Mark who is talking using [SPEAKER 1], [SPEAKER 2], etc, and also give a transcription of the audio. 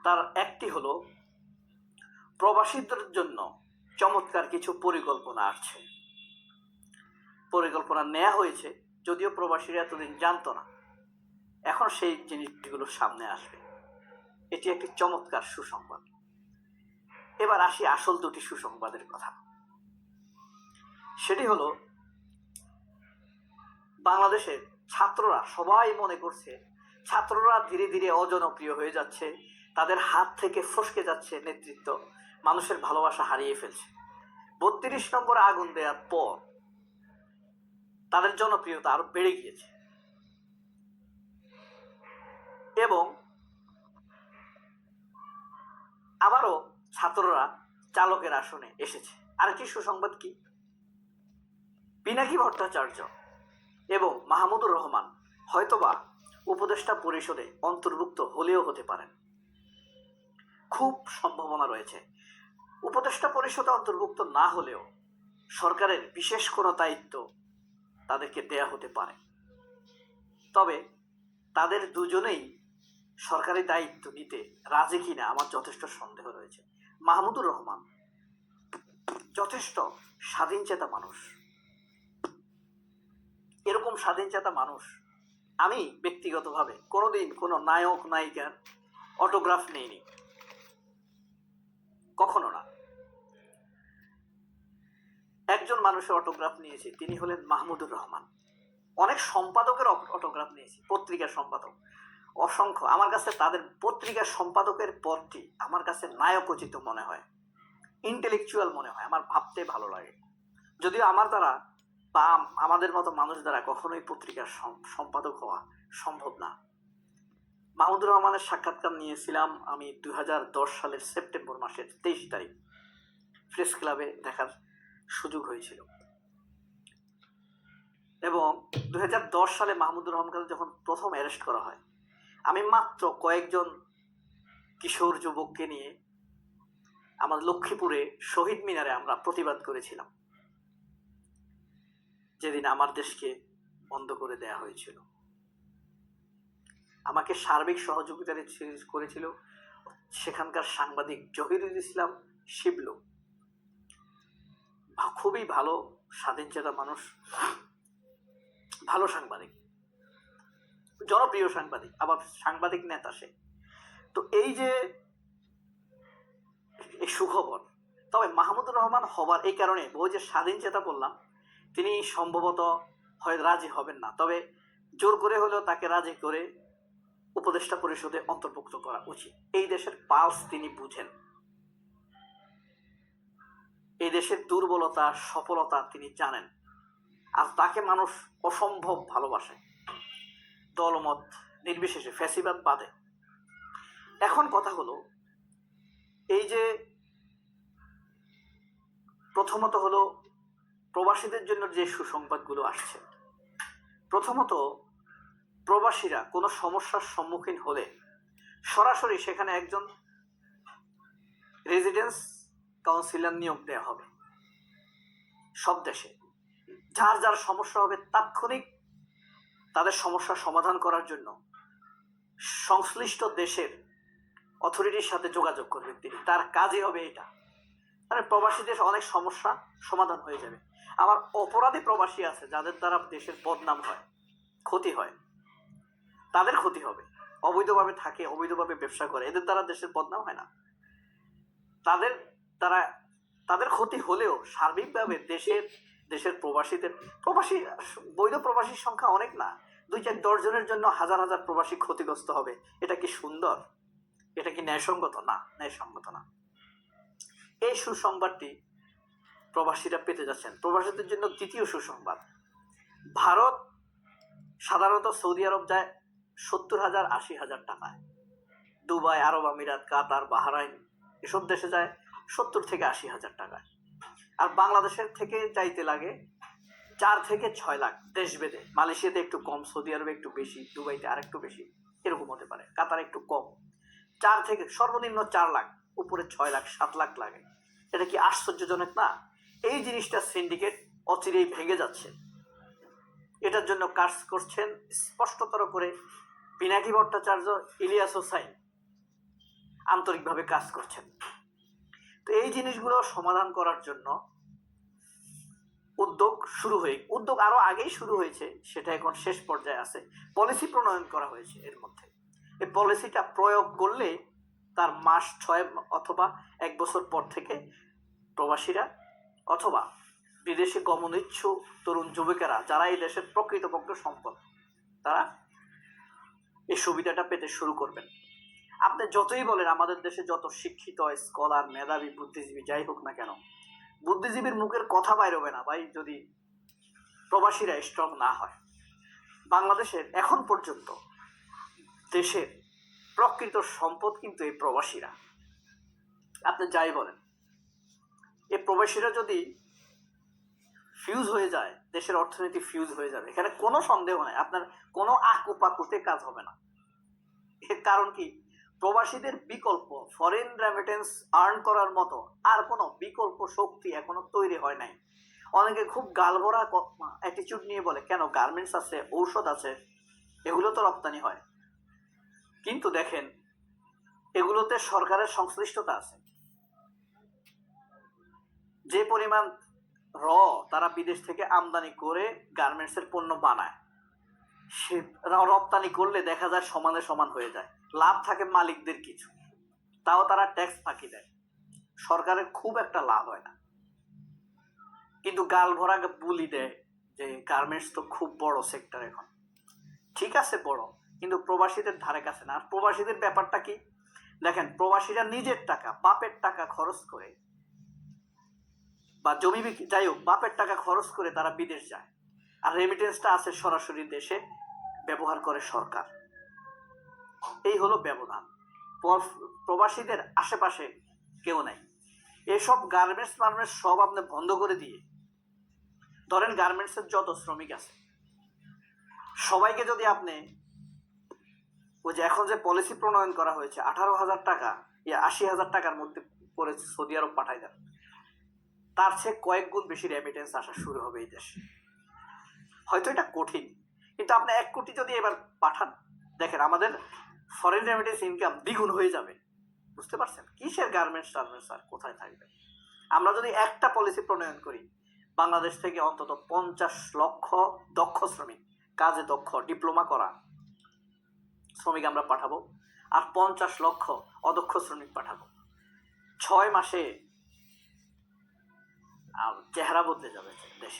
[SPEAKER 1] তার একটি হলো প্রবাসীদের জন্য চমৎকার কিছু পরিকল্পনা আসছে। পরিকল্পনা নেওয়া হয়েছে, যদিও প্রবাসীরা এতদিন জানতো না, এখন সেই জিনিসগুলো সামনে আসবে। এটি একটি চমৎকার সুসংবাদ। এবার আসি আসল দুটি সুসংবাদের কথা। সেটি হলো, বাংলাদেশের ছাত্ররা সবাই মনে করছে ছাত্ররা ধীরে ধীরে অজনপ্রিয় হয়ে যাচ্ছে, তাদের হাত থেকে ফসকে যাচ্ছে নেতৃত্ব, মানুষের ভালোবাসা হারিয়ে ফেলছে। ৩২ নম্বরে আগুন দেওয়ার পর তাদের জনপ্রিয়তা আরো বেড়ে গিয়েছে এবং আবারও ছাত্ররা চালকের আসনে এসেছে। আরেকটি সুসংবাদ কি, পিনাকি ভট্টাচার্য এবং মাহমুদুর রহমান হয়তোবা উপদেষ্টা পরিষদে অন্তর্ভুক্ত হলেও হতে পারেন, খুব সম্ভাবনা রয়েছে। উপদেষ্টা পরিষদে অন্তর্ভুক্ত না হলেও সরকারের বিশেষ কোনো দায়িত্ব তাদেরকে দেয়া হতে পারে। তবে তাদের দুজনেই সরকারি দায়িত্ব নিতে রাজি কিনা আমার যথেষ্ট সন্দেহ রয়েছে। মাহমুদুর রহমান যথেষ্ট স্বাধীনচেতা মানুষ। এরকম স্বাধীনচেতা মানুষ আমি ব্যক্তিগতভাবে কোনোদিন কোনো নায়ক নায়িকার অটোগ্রাফ নেইনি, কখনো না। একজন মানুষের অটোগ্রাফ নিয়েছি, তিনি হলেন মাহমুদুর রহমান। অনেক সম্পাদকের অটোগ্রাফ নিয়েছি, পত্রিকার সম্পাদক অসংখ্য। আমার কাছে তাদের পত্রিকার সম্পাদকের পদটি আমার কাছে নায়কোচিত মনে হয়, ইন্টেলেকচুয়াল মনে হয়, আমার ভাবতে ভালো লাগে। যদিও আমার দ্বারা বা আমাদের মতো মানুষ দ্বারা কখনোই পত্রিকার সম্পাদক হওয়া সম্ভব না। মাহমুদুর রহমানের সাক্ষাৎকার নিয়েছিলাম আমি 2010 সালের সেপ্টেম্বর মাসের 23 তারিখ, প্রেস ক্লাবে দেখার সুযোগ হয়েছিল। এবং 2010 সালে মাহমুদুর রহমানকে যখন প্রথম অ্যারেস্ট করা হয়, আমি মাত্র কয়েকজন কিশোর যুবককে নিয়ে আমার লক্ষ্মীপুরে শহীদ মিনারে আমরা প্রতিবাদ করেছিলাম, যেদিন আমার দেশকে বন্ধ করে দেয়া হয়েছিল। আমাকে সার্বিক সহযোগিতা করেছিল সেখানকার সাংবাদিক জহিরুল ইসলাম শিবলু, খুবই ভালো স্বাধীনচেতা মানুষ, ভালো সাংবাদিক, জনপ্রিয় সাংবাদিক, আবার সাংবাদিক নেতা সে। তো এই যে এই সুখবর। তবে মাহমুদুর রহমান হবার এই কারণে, ওই যে স্বাধীনচেতা বললাম, তিনি সম্ভবত হয়তো রাজি হবেন না, তবে জোর করে হলেও তাকে রাজি করে উপদেষ্টা পরিষদে অন্তর্ভুক্ত করা উচিত। এই দেশের পালস তিনি বুঝেন, এই দেশের দুর্বলতা সফলতা তিনি জানেন, আর তাকে মানুষ অসম্ভব ভালোবাসে, দলমত নির্বিশেষে, ফ্যাসিবাদ বাদে। এখন কথা হলো, এই যে প্রথমত হলো প্রবাসীদের জন্য যে সুসংবাদগুলো আসছে, প্রথমত প্রবাসীরা কোনো সমস্যার সম্মুখীন হলে সরাসরি সেখানে একজন রেজিডেন্স কাউন্সিলর নিয়োগ দেওয়া হবে। সব দেশে যার যার সমস্যা হবে তাৎক্ষণিক তাদের সমস্যার সমাধান করার জন্য সংশ্লিষ্ট দেশের অথরিটির সাথে যোগাযোগ করবেন তিনি, তার কাজই হবে এটা। মানে প্রবাসীদের অনেক সমস্যা সমাধান হয়ে যাবে। আবার অপরাধী প্রবাসী আছে যাদের দ্বারা দেশের বদনাম হয়, ক্ষতি হয়, তাদের ক্ষতি হবে। অবৈধভাবে থাকে, অবৈধভাবে ব্যবসা করে, এদের দ্বারা দেশের বদনাম হয় না, তাদের দ্বারা তাদের ক্ষতি হলেও সার্বিকভাবে দেশের প্রবাসী বৈধ প্রবাসীর সংখ্যা অনেক না, 2-4-10 জনের জন্য হাজার হাজার প্রবাসী ক্ষতিগ্রস্ত হবে। এটা কি সুন্দর? এটা কি ন্যায়সঙ্গত? না, ন্যায়সঙ্গত না। এই সুসংবাদটি প্রবাসীরা পেতে যাচ্ছেন। প্রবাসীদের জন্য দ্বিতীয় সুসংবাদ, ভারত সাধারণত সৌদি আরব যায় 70,000-80,000 টাকায়, দুবাই, আরব আমিরাত, কাতার, বাহরাইন এসব দেশে যায় 70 থেকে 80,000 টাকায়। আর বাংলাদেশের থেকে চাইতে লাগে 4 থেকে 6 লাখ দেশভেদে। মালয়েশিয়াতে একটু কম, সৌদি আরবে একটু বেশি, দুবাইতে আর একটু বেশি, এরকম হতে পারে, কাতার একটু কম। 4 থেকে সর্বনিম্ন 4 লাখ, উপরে 6 লাখ 7 লাখ লাগে। এটা কি আশ্চর্যজনক না? এই জিনিসটা সিন্ডিকেট অচিরেই ভেঙে যাচ্ছে। এটার জন্য কাজ করছেন স্পষ্টতর করে পিনাকি ভট্টাচার্য, ইলিয়াস হোসাইন। আন্তরিকভাবে কাজ করছেন। তো এই জিনিসগুলো সমাধান করার জন্য উদ্যোগ আরো আগেই শুরু হয়েছে, সেটা এখন শেষ পর্যায়ে আছে। পলিসি প্রণয়ন করা হয়েছে এর মধ্যে। এই পলিসিটা প্রয়োগ করলে তার মাস 6 অথবা 1 বছর পর থেকে প্রবাসীরা অথবা বিদেশে গমনেচ্ছুক তরুণ যুবকেরা যারা এই দেশের প্রকৃতপক্ষ সম্পদ, তারা এই সুবিধাটা পেতে শুরু করবেন। আপনি যতই বলেন আমাদের দেশে যত শিক্ষিত স্কলার, মেধাবী, বুদ্ধিজীবী যাই হোক না কেন, বুদ্ধিজীবীর মুখের কথা বাইর হবে না ভাই যদি প্রবাসীরা স্ট্রং না হয়। বাংলাদেশের এখন পর্যন্ত দেশের প্রকৃত সম্পদ কিন্তু এই প্রবাসীরা। আপনি যাই বলেন, এই প্রবাসীরা যদি ফিউজ হয়ে যায়, দেশের অর্থনীতি ফিউজ হয়ে যাবে, এখানে কোনো সন্দেহ নাই। আপনার কোনো আকুপাকুতে কাজ হবে না। এর কারণ কি, প্রবাসীদের বিকল্প ফরেন রেমিটেন্স আর্ন করার মতো আর কোনো বিকল্প শক্তি এখনো তৈরি হয় নাই। অনেকে খুব গালভরা অ্যাটিটিউড নিয়ে বলে কেন গার্মেন্টস আছে, ঔষধ আছে, এগুলো তো রপ্তানি হয়। কিন্তু দেখেন এগুলোতে সরকারের সংশ্লিষ্টতা আছে। যে পরিমাণ তারা বিদেশ থেকে আমদানি করে গার্মেন্টসের পণ্য বানায়, সে রপ্তানি করলে দেখা যায় সমানে সমান হয়ে যায়। লাভ থাকে মালিকদের কিছু, তাও তারা ট্যাক্স ফাঁকি দেয়, সরকারের খুব একটা লাভ হয় না। কিন্তু গাল ভরা বুলি দেয় যে গার্মেন্টস তো খুব বড় সেক্টর। এখন ঠিক আছে বড়, কিন্তু প্রবাসীদের ধারে কাছে না। আর প্রবাসীদের ব্যাপারটা কি দেখেন, প্রবাসীরা নিজের টাকা, বাপের টাকা খরচ করে বা জমি বিক্রি, যাই হোক, বাপের টাকা খরচ করে তারা বিদেশ যায়, আর রেমিটেন্সটা আছে সরাসরি দেশে ব্যবহার করে সরকার। এই হলো ব্যবধান। প্রবাসীদের আশেপাশে কেউ নাই। এসব গার্মেন্টস সব আপনি বন্ধ করে দিয়ে, ধরেন গার্মেন্টসের যত শ্রমিক আছে সবাইকে যদি আপনি ওই যে এখন যে পলিসি প্রণয়ন করা হয়েছে 18,000 টাকা 80,000 টাকার মধ্যে করে সৌদি আরব পাঠাই দেন, তার চেয়ে কয়েক গুণ বেশি রেমিটেন্স আসা শুরু হবে এই দেশে। হয়তো এটা কঠিন, কিন্তু আপনি 1 কোটি যদি এবার পাঠান, দেখেন আমাদের ফরেন রেমিটেন্স ইনকাম দ্বিগুণ হয়ে যাবে। বুঝতে পারছেন? কিসের গার্মেন্টস আর কোথায় থাকবে? আমরা যদি একটা পলিসি প্রণয়ন করি, বাংলাদেশ থেকে অন্তত 50 লক্ষ দক্ষ শ্রমিক, কাজে দক্ষ, ডিপ্লোমা করা শ্রমিক আমরা পাঠাবো, আর 50 লক্ষ অদক্ষ শ্রমিক পাঠাবো। 6 মাসে চেহারা বদলে যাবে দেশে।